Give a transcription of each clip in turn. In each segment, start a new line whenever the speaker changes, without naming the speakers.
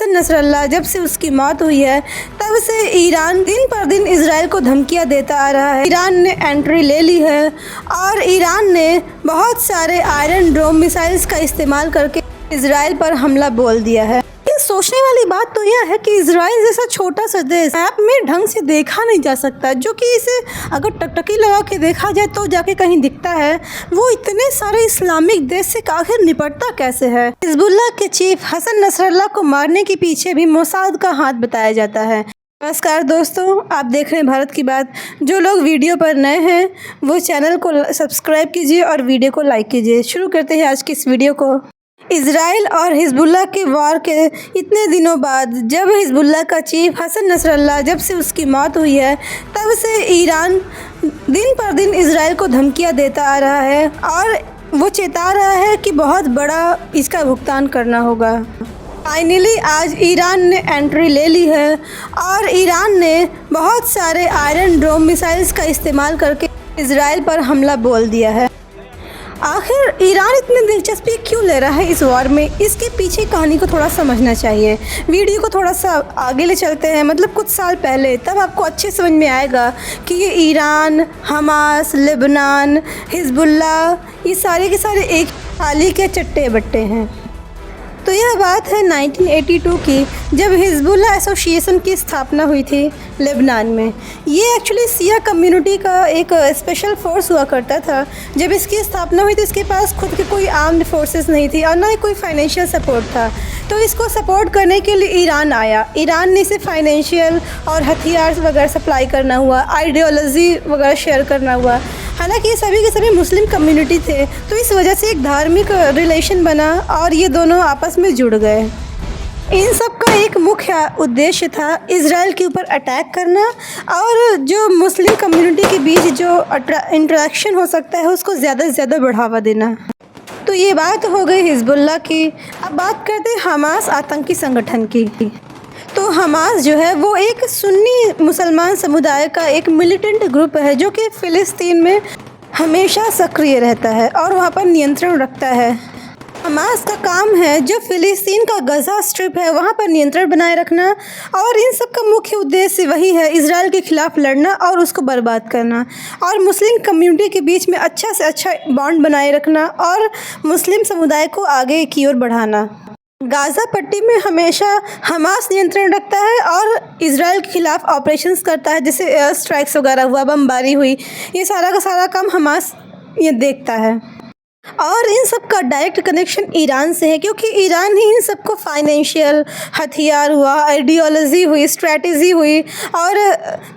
हसन नसरल्ला जब से उसकी मौत हुई है तब से ईरान दिन पर दिन इजराइल को धमकियां देता आ रहा है। ईरान ने एंट्री ले ली है और ईरान ने बहुत सारे आयरन डोम मिसाइल्स का इस्तेमाल करके इजराइल पर हमला बोल दिया है। सोचने वाली बात तो यह है कि इजराइल जैसा छोटा सा देश मैप में ढंग से देखा नहीं जा सकता, जो कि इसे अगर टकटकी लगा के देखा जाए तो जाके कहीं दिखता है। वो इतने सारे इस्लामिक देश से आखिर निपटता कैसे है। हिजबुल्लाह के चीफ हसन नसरल्ला को मारने के पीछे भी मोसाद का हाथ बताया जाता है। नमस्कार दोस्तों, आप देख रहे हैं भारत की बात। जो लोग वीडियो पर नए हैं वो चैनल को सब्सक्राइब कीजिए और वीडियो को लाइक कीजिए। शुरू करते हैं आज की इस वीडियो को। इजराइल और हिजबुल्लाह के वार के इतने दिनों बाद जब हिजबुल्लाह का चीफ हसन नसरल्ला जब से उसकी मौत हुई है तब से ईरान दिन पर दिन इजराइल को धमकियां देता आ रहा है और वो चेता रहा है कि बहुत बड़ा इसका भुगतान करना होगा। फाइनली आज ईरान ने एंट्री ले ली है और ईरान ने बहुत सारे आयरन डोम मिसाइल्स का इस्तेमाल करके इजराइल पर हमला बोल दिया है। आखिर ईरान इतनी दिलचस्पी क्यों ले रहा है इस वॉर में, इसके पीछे कहानी को थोड़ा समझना चाहिए। वीडियो को थोड़ा सा आगे ले चलते हैं, मतलब कुछ साल पहले, तब आपको अच्छे समझ में आएगा कि ये ईरान, हमास, लेबनान, हिजबुल्लाह ये सारे के सारे एक थाली के चट्टे बट्टे हैं। तो यह बात है 1982 की, जब हिजबुल्लाह एसोसिएशन की स्थापना हुई थी लेबनान में। ये एक्चुअली सिया कम्युनिटी का एक स्पेशल फोर्स हुआ करता था। जब इसकी स्थापना हुई तो इसके पास खुद की कोई आर्म्ड फोर्सेस नहीं थी और ना ही कोई फाइनेंशियल सपोर्ट था। तो इसको सपोर्ट करने के लिए ईरान आया। ईरान ने इसे फाइनेंशियल और हथियार वगैरह सप्लाई करना हुआ, आइडियोलॉजी वगैरह शेयर करना हुआ। हालांकि ये सभी के सभी मुस्लिम कम्युनिटी थे, तो इस वजह से एक धार्मिक रिलेशन बना और ये दोनों आपस में जुड़ गए। इन सब का एक मुख्य उद्देश्य था इजराइल के ऊपर अटैक करना और जो मुस्लिम कम्युनिटी के बीच जो इंटरेक्शन हो सकता है उसको ज़्यादा से ज़्यादा बढ़ावा देना। तो ये बात हो गई हिजबुल्लाह की। अब बात करते हैं हमास आतंकी संगठन की। तो हमास जो है वो एक सुन्नी मुसलमान समुदाय का एक मिलिटेंट ग्रुप है जो कि फ़िलिस्तीन में हमेशा सक्रिय रहता है और वहाँ पर नियंत्रण रखता है। हमास का काम है जो फ़िलिस्तीन का गज़ा स्ट्रिप है वहाँ पर नियंत्रण बनाए रखना, और इन सब का मुख्य उद्देश्य वही है, इजराइल के ख़िलाफ़ लड़ना और उसको बर्बाद करना और मुस्लिम कम्युनिटी के बीच में अच्छा से अच्छा बॉन्ड बनाए रखना और मुस्लिम समुदाय को आगे की ओर बढ़ाना। गाज़ा पट्टी में हमेशा हमास नियंत्रण रखता है और इजराइल के ख़िलाफ़ ऑपरेशंस करता है, जैसे एयर स्ट्राइक्स वगैरह हुआ, बमबारी हुई, ये सारा का सारा काम हमास ये देखता है। और इन सब का डायरेक्ट कनेक्शन ईरान से है, क्योंकि ईरान ही इन सबको फाइनेंशियल, हथियार हुआ, आइडियोलॉजी हुई, स्ट्रैटेजी हुई और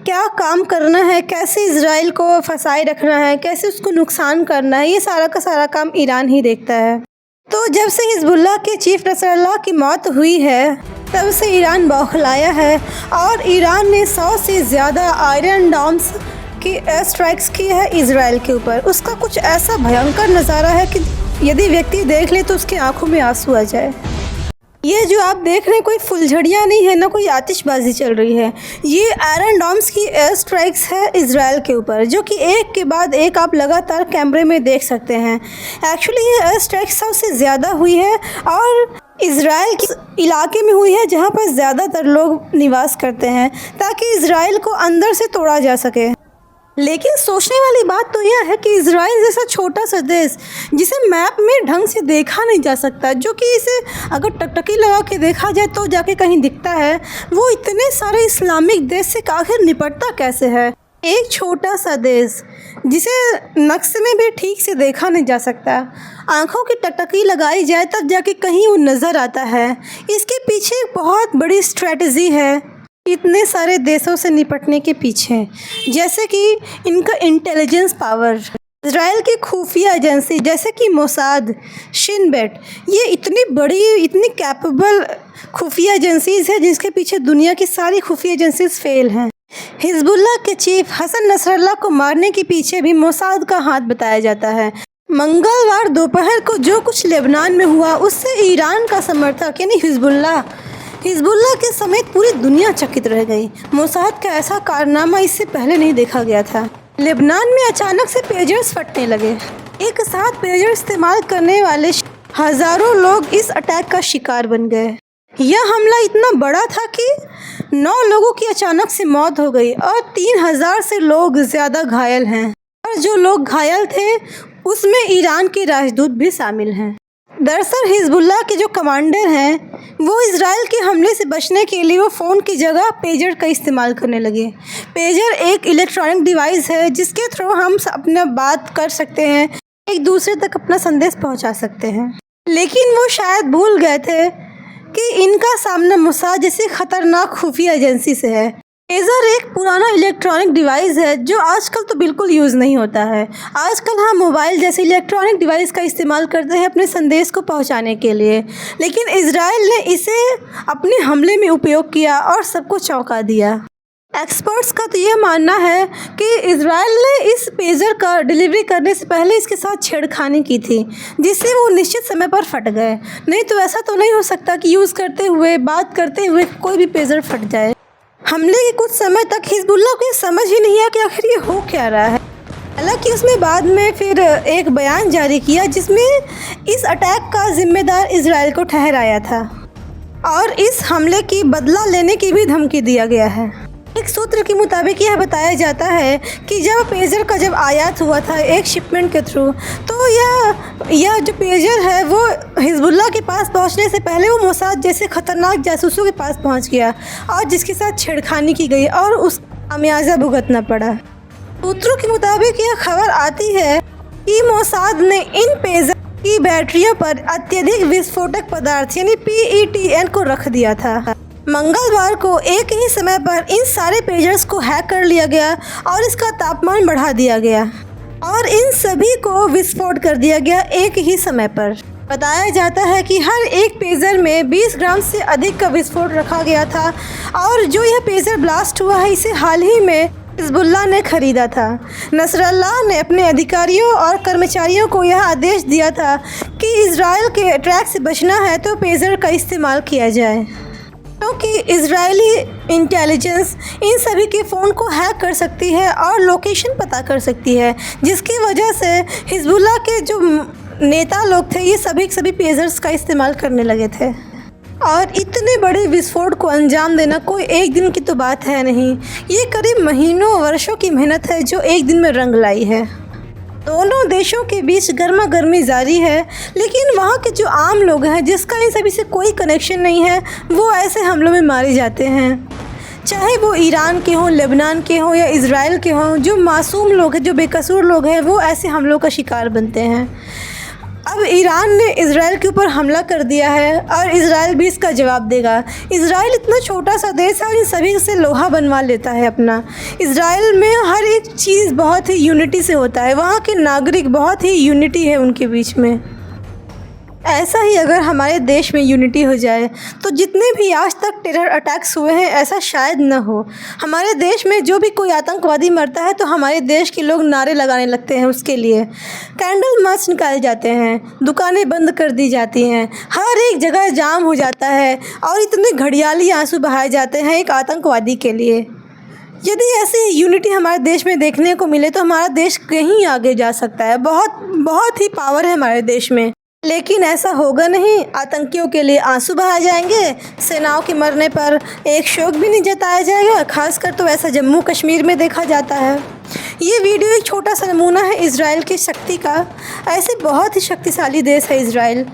क्या काम करना है, कैसे इजराइल को फंसाए रखना है, कैसे उसको नुकसान करना है, ये सारा का सारा काम ईरान ही देखता है। तो जब से हिजबुल्लाह के चीफ नसरल्लाह की मौत हुई है तब से ईरान बौखलाया है और ईरान ने 100 से ज़्यादा आयरन डोम्स की एयर स्ट्राइक्स की है इजराइल के ऊपर। उसका कुछ ऐसा भयंकर नज़ारा है कि यदि व्यक्ति देख ले तो उसकी आंखों में आंसू आ जाए। ये जो आप देख रहे हैं कोई फुलझड़ियाँ नहीं है, ना कोई आतिशबाजी चल रही है, ये आयरन डोम्स की एयर स्ट्राइक्स है इजराइल के ऊपर, जो कि एक के बाद एक आप लगातार कैमरे में देख सकते हैं। एक्चुअली ये एयर स्ट्राइक्स सबसे ज़्यादा हुई है और इजराइल के इलाके में हुई है जहाँ पर ज़्यादातर लोग निवास करते हैं, ताकि इजराइल को अंदर से तोड़ा जा सके। लेकिन सोचने वाली बात तो यह है कि इजराइल जैसा छोटा सा देश जिसे मैप में ढंग से देखा नहीं जा सकता, जो कि इसे अगर टकटकी लगा के देखा जाए तो जाके कहीं दिखता है, वो इतने सारे इस्लामिक देश से आखिर निपटता कैसे है। एक छोटा सा देश जिसे नक्शे में भी ठीक से देखा नहीं जा सकता, आँखों की टकटकी लगाई जाए तब जाके कहीं वो नज़र आता है। इसके पीछे एक बहुत बड़ी स्ट्रेटजी है इतने सारे देशों से निपटने के पीछे, जैसे कि इनका इंटेलिजेंस पावर। इजराइल की खुफिया एजेंसी जैसे कि मोसाद, शिन बेट, ये इतनी बड़ी, इतनी कैपेबल खुफिया एजेंसीज़ है जिसके पीछे दुनिया की सारी खुफिया एजेंसीज फेल हैं। हिजबुल्लाह के चीफ हसन नसरल्ला को मारने के पीछे भी मोसाद का हाथ बताया जाता है। मंगलवार दोपहर को जो कुछ लेबनान में हुआ उससे ईरान का समर्थक यानी हिजबुल्लाह के समेत पूरी दुनिया चकित रह गई। मोसाद का ऐसा कारनामा इससे पहले नहीं देखा गया था। लेबनान में अचानक से पेजर्स फटने लगे। एक साथ पेजर इस्तेमाल करने वाले हज़ारों लोग इस अटैक का शिकार बन गए। यह हमला इतना बड़ा था कि 9 लोगों की अचानक से मौत हो गई और 3000 से लोग ज़्यादा घायल हैं, और जो लोग घायल थे उसमें ईरान के राजदूत भी शामिल हैं। दरअसल हिजबुल्लाह के जो कमांडर हैं वो इजराइल के हमले से बचने के लिए वो फ़ोन की जगह पेजर का इस्तेमाल करने लगे। पेजर एक इलेक्ट्रॉनिक डिवाइस है जिसके थ्रू हम अपना बात कर सकते हैं, एक दूसरे तक अपना संदेश पहुंचा सकते हैं। लेकिन वो शायद भूल गए थे कि इनका सामना मोसाद जैसी ख़तरनाक खुफिया एजेंसी से है। पेजर एक पुराना इलेक्ट्रॉनिक डिवाइस है जो आजकल तो बिल्कुल यूज़ नहीं होता है। आजकल हम मोबाइल जैसे इलेक्ट्रॉनिक डिवाइस का इस्तेमाल करते हैं अपने संदेश को पहुंचाने के लिए, लेकिन इजराइल ने इसे अपने हमले में उपयोग किया और सबको चौंका दिया। एक्सपर्ट्स का तो ये मानना है कि इजराइल ने इस पेजर का डिलीवरी करने से पहले इसके साथ छेड़खानी की थी, जिससे वो निश्चित समय पर फट गए। नहीं तो ऐसा तो नहीं हो सकता कि यूज़ करते हुए, बात करते हुए कोई भी पेजर फट जाए। हमले के कुछ समय तक हिजबुल्लाह को ये समझ ही नहीं आया कि आखिर ये हो क्या रहा है। हालांकि उसने बाद में फिर एक बयान जारी किया जिसमें इस अटैक का जिम्मेदार इजराइल को ठहराया था और इस हमले की बदला लेने की भी धमकी दिया गया है। एक सूत्र के मुताबिक यह बताया जाता है कि जब आयात हुआ था एक शिपमेंट के थ्रू, तो यह जो पेजर है वो हिजबुल्लाह के पास पहुंचने से पहले वो मोसाद जैसे ख़तरनाक जासूसों के पास पहुंच गया और जिसके साथ छेड़खानी की गई और उस खामियाजा भुगतना पड़ा। सूत्रों के मुताबिक यह खबर आती है कि मोसाद ने इन पेजर की बैटरियों पर अत्यधिक विस्फोटक पदार्थ यानी PETN को रख दिया था। मंगलवार को एक ही समय पर इन सारे पेजर्स को हैक कर लिया गया और इसका तापमान बढ़ा दिया गया और इन सभी को विस्फोट कर दिया गया एक ही समय पर। बताया जाता है कि हर एक पेजर में 20 ग्राम से अधिक का विस्फोट रखा गया था और जो यह पेजर ब्लास्ट हुआ है इसे हाल ही में हिजबुल्लाह ने खरीदा था। नसरल्लाह ने अपने अधिकारियों और कर्मचारियों को यह आदेश दिया था कि इजराइल के अटैक से बचना है तो पेजर का इस्तेमाल किया जाए, क्योंकि इजरायली इंटेलिजेंस इन सभी के फ़ोन को हैक कर सकती है और लोकेशन पता कर सकती है, जिसकी वजह से हिजबुल्लाह के जो नेता लोग थे ये सभी पेजर्स का इस्तेमाल करने लगे थे। और इतने बड़े विस्फोट को अंजाम देना कोई एक दिन की तो बात है नहीं, ये करीब महीनों वर्षों की मेहनत है जो एक दिन में रंग लाई है। दोनों देशों के बीच गर्मा गर्मी जारी है, लेकिन वहाँ के जो आम लोग हैं जिसका इन सभी से कोई कनेक्शन नहीं है वो ऐसे हमलों में मारे जाते हैं, चाहे वो ईरान के हों, लेबनान के हों या इजराइल के हों। जो मासूम लोग हैं, जो बेकसूर लोग हैं, वो ऐसे हमलों का शिकार बनते हैं। अब ईरान ने इजराइल के ऊपर हमला कर दिया है और इजराइल भी इसका जवाब देगा। इजराइल इतना छोटा सा देश है और इन सभी से लोहा बनवा लेता है अपना। इजराइल में हर एक चीज़ बहुत ही यूनिटी से होता है, वहाँ के नागरिक बहुत ही यूनिटी है उनके बीच में। ऐसा ही अगर हमारे देश में यूनिटी हो जाए तो जितने भी आज तक टेरर अटैक्स हुए हैं ऐसा शायद न हो। हमारे देश में जो भी कोई आतंकवादी मरता है तो हमारे देश के लोग नारे लगाने लगते हैं, उसके लिए कैंडल मार्च निकाले जाते हैं, दुकानें बंद कर दी जाती हैं, हर एक जगह जाम हो जाता है और इतने घड़ियाली आंसू बहाए जाते हैं एक आतंकवादी के लिए। यदि ऐसी यूनिटी हमारे देश में देखने को मिले तो हमारा देश कहीं आगे जा सकता है। बहुत ही पावर है हमारे देश में, लेकिन ऐसा होगा नहीं। आतंकियों के लिए आंसू बहाए जाएंगे, सेनाओं के मरने पर एक शोक भी नहीं जताया जाएगा। खासकर तो ऐसा जम्मू कश्मीर में देखा जाता है। ये वीडियो एक छोटा सा नमूना है इजराइल की शक्ति का। ऐसे बहुत ही शक्तिशाली देश है इजराइल।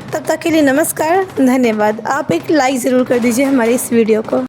तब तक के लिए नमस्कार, धन्यवाद। आप एक लाइक ज़रूर कर दीजिए हमारी इस वीडियो को।